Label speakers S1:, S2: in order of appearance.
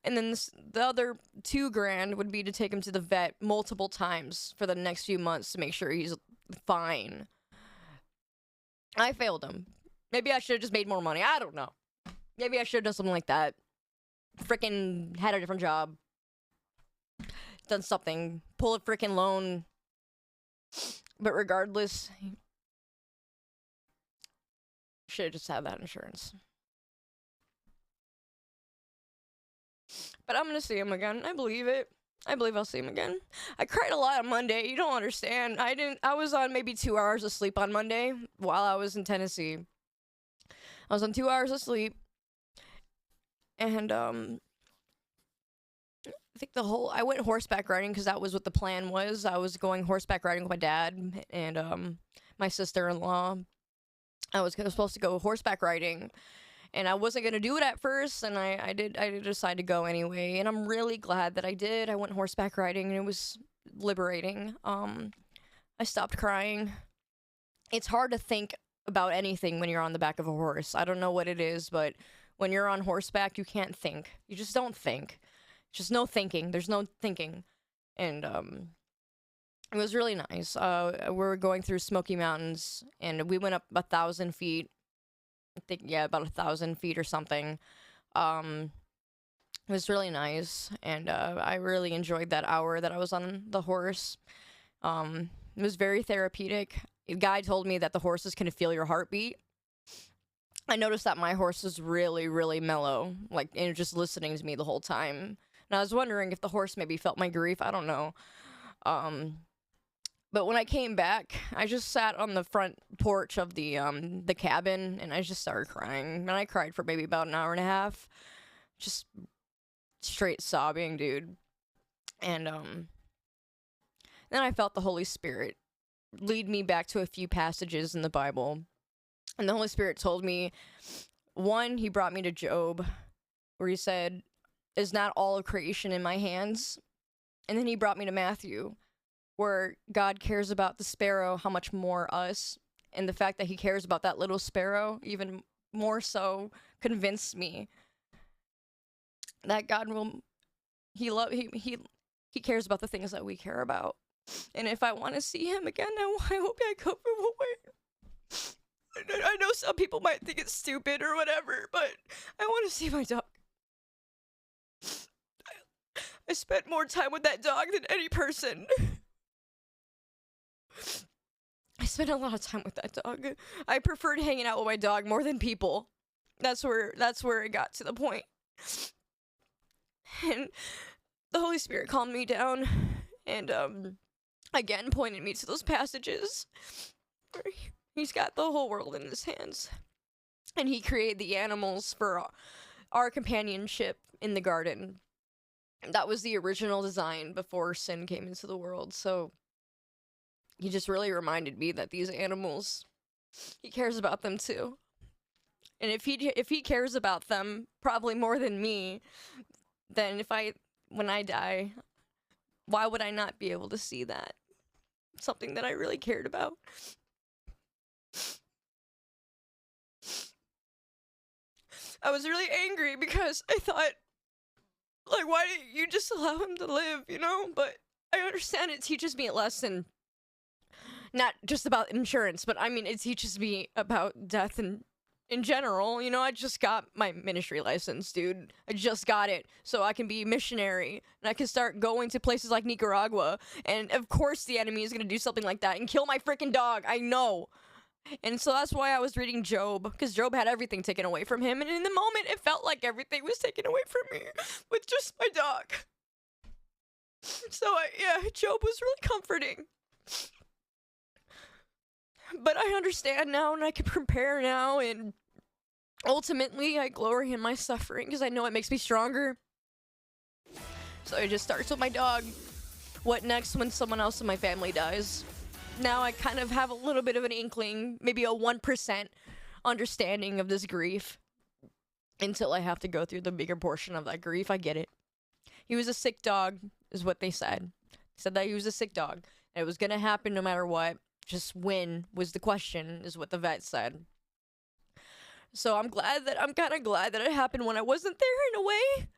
S1: And then the other $2,000 would be to take him to the vet multiple times for the next few months to make sure he's fine. I failed him. Maybe I should have just made more money. I don't know. Maybe I should have done something like that. Freaking had a different job. Done something. Pull a freaking loan. But regardless, should have just had that insurance. But I'm gonna see him again. I believe it. I believe I'll see him again. I cried a lot on Monday. You don't understand. I was on maybe 2 hours of sleep on Monday while I was in Tennessee. I was on 2 hours of sleep. And, I think I went horseback riding because that was what the plan was. I was going horseback riding with my dad and, my sister-in-law. I was supposed to go horseback riding. And I wasn't going to do it at first, and I did decide to go anyway, and I'm really glad that I did. I went horseback riding, and it was liberating. I stopped crying. It's hard to think about anything when you're on the back of a horse. I don't know what it is, but when you're on horseback, you can't think. You just don't think. Just no thinking. There's no thinking. And, it was really nice. We were going through Smoky Mountains, and we went up 1,000 feet. I think, yeah, about 1,000 feet or something. It was really nice, and I really enjoyed that hour that I was on the horse. It was very therapeutic. A guy told me that the horses can feel your heartbeat. I noticed that my horse was really, really mellow, like, and just listening to me the whole time. And I was wondering if the horse maybe felt my grief. I don't know. But when I came back, I just sat on the front porch of the cabin, and I just started crying. And I cried for maybe about an hour and a half. Just straight sobbing, dude. And, then I felt the Holy Spirit lead me back to a few passages in the Bible. And the Holy Spirit told me, one, he brought me to Job, where he said, "Is not all of creation in my hands?" And then he brought me to Matthew, where God cares about the sparrow, how much more us, and the fact that he cares about that little sparrow even more so convinced me that God he cares about the things that we care about. And if I want to see him again, I hope I come from away. I know some people might think it's stupid or whatever, but I want to see my dog. I spent more time with that dog than any person. I spent a lot of time with that dog. I preferred hanging out with my dog more than people. That's where it got to the point. And the Holy Spirit calmed me down and again pointed me to those passages where he's got the whole world in his hands. And he created the animals for our companionship in the garden. That was the original design before sin came into the world. So he just really reminded me that these animals, he cares about them too. And if he cares about them probably more than me, then when I die, why would I not be able to see that? Something that I really cared about. I was really angry because I thought, like, why didn't you just allow him to live, you know? But I understand it teaches me a lesson. Not just about insurance, but I mean, it teaches me about death and in general. You know, I just got my ministry license, dude. I just got it, so I can be a missionary, and I can start going to places like Nicaragua, and of course the enemy is gonna do something like that and kill my freaking dog, I know. And so that's why I was reading Job, because Job had everything taken away from him, and in the moment it felt like everything was taken away from me, with just my dog. So Job was really comforting. But I understand now, and I can prepare now, and ultimately I glory in my suffering because I know it makes me stronger. So it just starts with my dog. What next when someone else in my family dies? Now I kind of have a little bit of an inkling, maybe a 1% understanding of this grief, until I have to go through the bigger portion of that grief. I get it. He was a sick dog, is what they said. They said that he was a sick dog. And it was gonna happen no matter what. Just when was the question, is what the vet said. So I'm kind of glad that it happened when I wasn't there in a way.